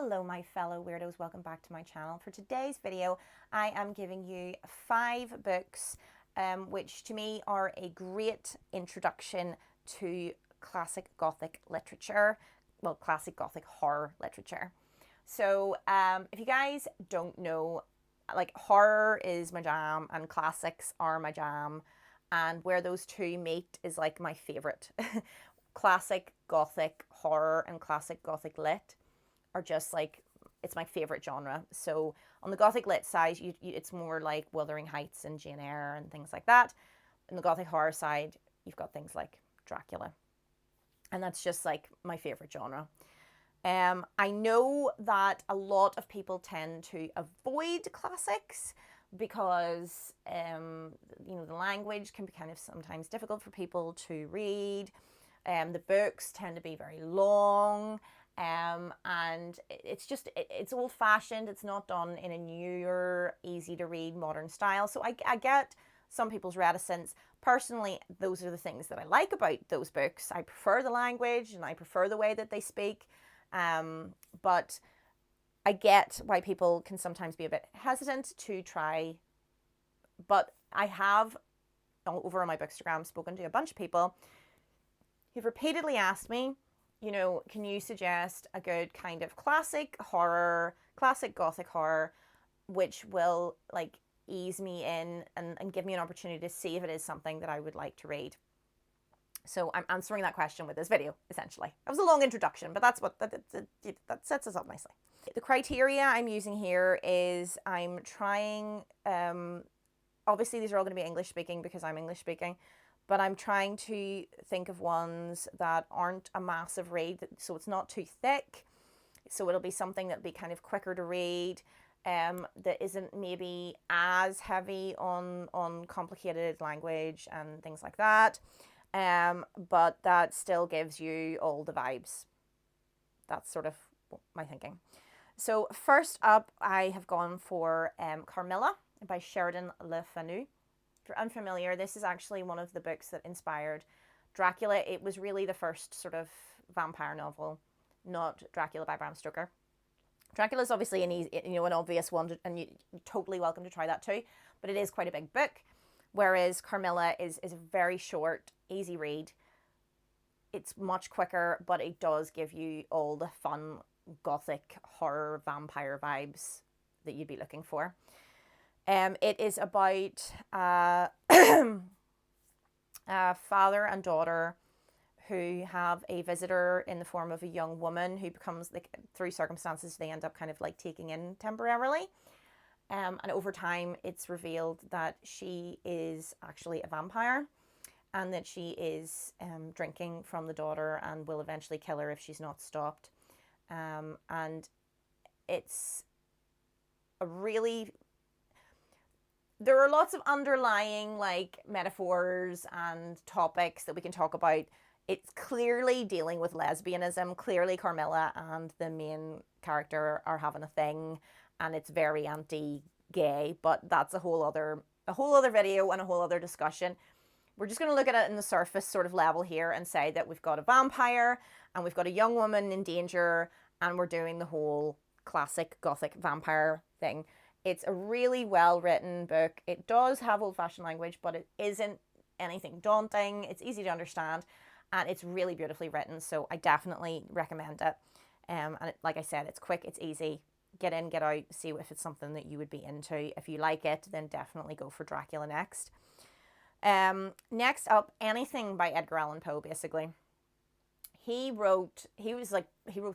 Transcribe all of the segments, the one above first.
Hello my fellow weirdos, welcome back to my channel. For today's video I am giving you 5 books which to me are a great introduction to classic Gothic literature, well, classic Gothic horror literature. So if you guys don't know, like, horror is my jam and classics are my jam, and where those two meet is like my favourite. Classic Gothic horror and classic Gothic lit are just like, it's my favourite genre. So on the Gothic lit side, it's more like Wuthering Heights and Jane Eyre and things like that. On the Gothic horror side, you've got things like Dracula. And that's just like my favourite genre. I know that a lot of people tend to avoid classics because, the language can be kind of sometimes difficult for people to read. The books tend to be very long. And it's old-fashioned. It's not done in a newer, easy to read modern style. So I get some people's reticence. Personally, those are the things that I like about those books. I prefer the language and I prefer the way that they speak. But I get why people can sometimes be a bit hesitant to try. But I have, over on my Bookstagram, spoken to a bunch of people who've repeatedly asked me, can you suggest a good kind of classic horror, classic Gothic horror, which will like ease me in and give me an opportunity to see if it is something that I would like to read. So I'm answering that question with this video, essentially. That was a long introduction, but that's what that sets us up nicely. The criteria I'm using here is I'm trying, obviously these are all going to be English speaking because I'm English speaking, but I'm trying to think of ones that aren't a massive read, so it's not too thick. So it'll be something that'll be kind of quicker to read, that isn't maybe as heavy on complicated language and things like that, but that still gives you all the vibes. That's sort of my thinking. So first up, I have gone for Carmilla by Sheridan Le Fenu. If you're unfamiliar, this is actually one of the books that inspired Dracula. It was really the first sort of vampire novel, not Dracula by Bram Stoker. Dracula is obviously an obvious one, and you're totally welcome to try that too, but it is quite a big book, whereas Carmilla is a very short, easy read. It's much quicker, but it does give you all the fun Gothic horror vampire vibes that you'd be looking for. It is about a father and daughter who have a visitor in the form of a young woman who becomes, like, through circumstances they end up kind of like taking in temporarily. And over time it's revealed that she is actually a vampire and that she is drinking from the daughter and will eventually kill her if she's not stopped. And it's a really... There are lots of underlying like metaphors and topics that we can talk about. It's clearly dealing with lesbianism. Clearly Carmilla and the main character are having a thing, and it's very anti-gay, but that's a whole other video and a whole other discussion. We're just going to look at it in the surface sort of level here and say that we've got a vampire and we've got a young woman in danger, and we're doing the whole classic Gothic vampire thing. It's a really well-written book. It does have old-fashioned language, but it isn't anything daunting. It's easy to understand, and it's really beautifully written, so I definitely recommend it. And like I said, it's quick, it's easy. Get in, get out, see if it's something that you would be into. If you like it, then definitely go for Dracula next. Next up, anything by Edgar Allan Poe, basically. He wrote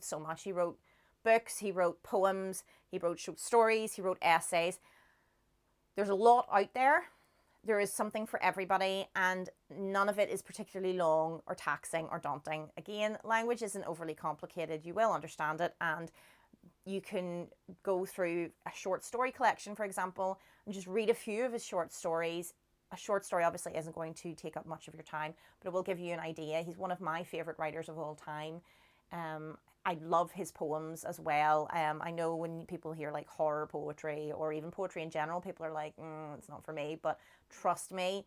so much. He wrote books, he wrote poems, he wrote short stories, he wrote essays. There's a lot out there. There is something for everybody, and none of it is particularly long or taxing or daunting. Again, language isn't overly complicated. You will understand it, and you can go through a short story collection, for example, and just read a few of his short stories. A short story obviously isn't going to take up much of your time, but it will give you an idea. He's one of my favourite writers of all time. I love his poems as well. I know when people hear like horror poetry or even poetry in general, people are like, it's not for me. But trust me,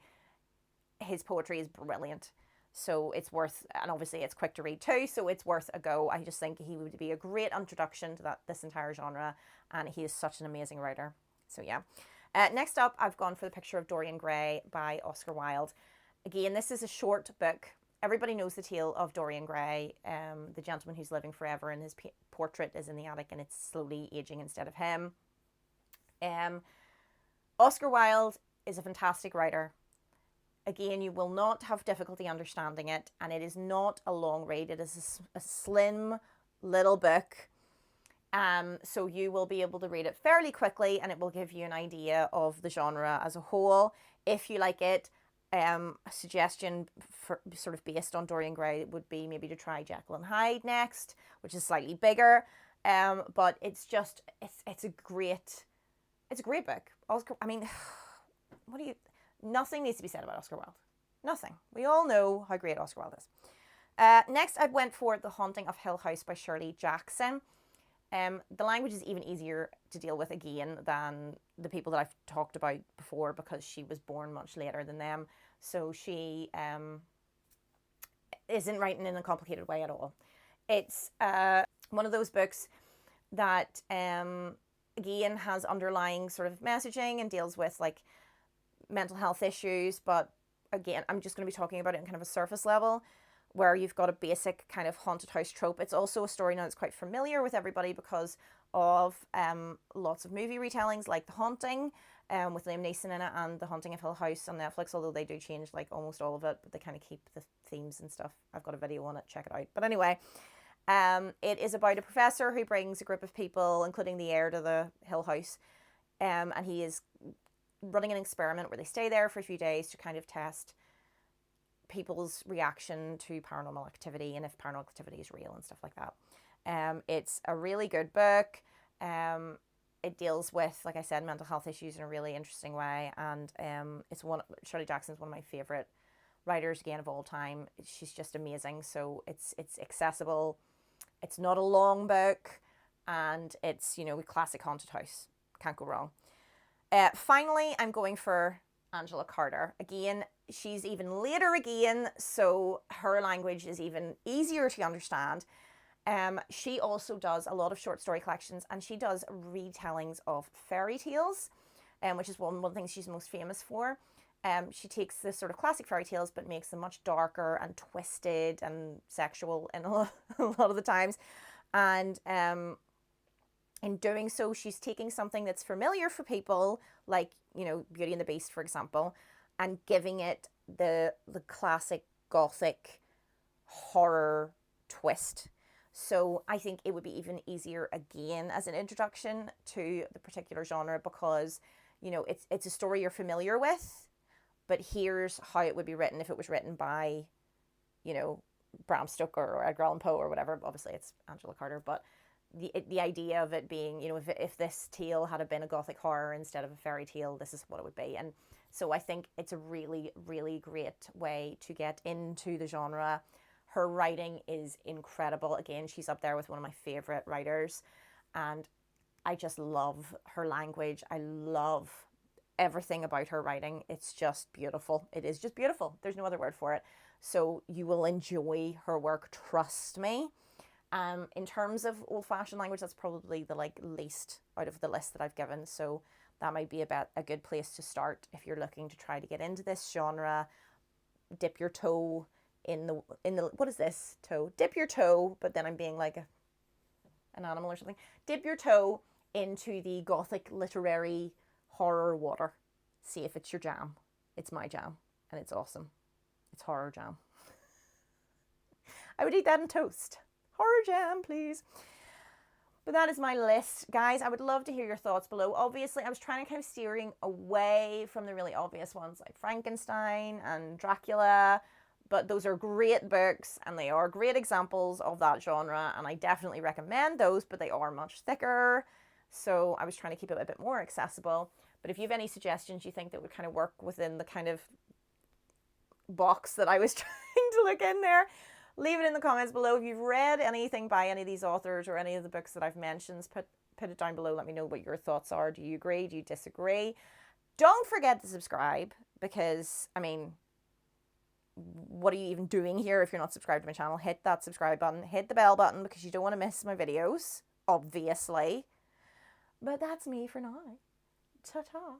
his poetry is brilliant. So it's worth, and obviously it's quick to read too, so it's worth a go. I just think he would be a great introduction to this entire genre, and he is such an amazing writer. So yeah. Next up, I've gone for The Picture of Dorian Gray by Oscar Wilde. Again, this is a short book. Everybody knows the tale of Dorian Gray, the gentleman who's living forever, and his portrait is in the attic and it's slowly aging instead of him. Oscar Wilde is a fantastic writer. Again, you will not have difficulty understanding it, and it is not a long read. It is a slim little book. So you will be able to read it fairly quickly, and it will give you an idea of the genre as a whole. If you like it, a suggestion for sort of based on Dorian Gray would be maybe to try Jekyll and Hyde next, which is slightly bigger. But it's just, it's a great book. Oscar, I mean, nothing needs to be said about Oscar Wilde. Nothing. We all know how great Oscar Wilde is. Next, I went for The Haunting of Hill House by Shirley Jackson. The language is even easier to deal with again than the people that I've talked about before, because she was born much later than them. So she isn't writing in a complicated way at all. It's one of those books that again has underlying sort of messaging and deals with like mental health issues, but again, I'm just going to be talking about it in kind of a surface level, where you've got a basic kind of haunted house trope. It's also a story now that's quite familiar with everybody because of lots of movie retellings like The Haunting with Liam Neeson in it, and The Haunting of Hill House on Netflix, although they do change like almost all of it, but they kind of keep the themes and stuff. I've got a video on it, check it out. But anyway, it is about a professor who brings a group of people, including the heir to the Hill House, and he is running an experiment where they stay there for a few days to kind of test people's reaction to paranormal activity and if paranormal activity is real and stuff like that. It's a really good book. It deals with, like I said, mental health issues in a really interesting way, and Shirley Jackson's one of my favorite writers again of all time. She's just amazing. So it's accessible. It's not a long book, and it's, you know, a classic haunted house. Can't go wrong. Finally, I'm going for Angela Carter. Again, she's even later again, so her language is even easier to understand. She also does a lot of short story collections, and she does retellings of fairy tales, which is one of the things she's most famous for. She takes the sort of classic fairy tales but makes them much darker and twisted and sexual in a lot of the times. And in doing so, she's taking something that's familiar for people, like, you know, Beauty and the Beast, for example, and giving it the classic Gothic horror twist. So I think it would be even easier again as an introduction to the particular genre, because, you know, it's a story you're familiar with, but here's how it would be written if it was written by, you know, Bram Stoker or Edgar Allan Poe or whatever. Obviously it's Angela Carter, but the idea of it being, you know, if this tale had been a Gothic horror instead of a fairy tale, this is what it would be. And so I think it's a really, really great way to get into the genre. Her writing is incredible. Again, she's up there with one of my favorite writers, and I just love her language. I love everything about her writing. It's just beautiful. It is just beautiful. There's no other word for it. So you will enjoy her work, trust me. In terms of old-fashioned language, that's probably the least out of the list that I've given. So that might be about a good place to start if you're looking to try to get into this genre. Dip your toe in the what is this toe? Dip your toe, but then I'm being like an animal or something. Dip your toe into the Gothic literary horror water. See if it's your jam. It's my jam, and it's awesome. It's horror jam. I would eat that on toast. Horror jam, please. But that is my list, guys. I would love to hear your thoughts below. Obviously, I was trying to kind of steering away from the really obvious ones like Frankenstein and Dracula, but those are great books and they are great examples of that genre, and I definitely recommend those, but they are much thicker. So I was trying to keep it a bit more accessible. But if you have any suggestions you think that would kind of work within the kind of box that I was trying to look in there, leave it in the comments below. If you've read anything by any of these authors or any of the books that I've mentioned, put it down below. Let me know what your thoughts are. Do you agree? Do you disagree? Don't forget to subscribe, because, I mean, what are you even doing here if you're not subscribed to my channel? Hit that subscribe button, hit the bell button, because you don't want to miss my videos, obviously. But that's me for now. Ta-ta.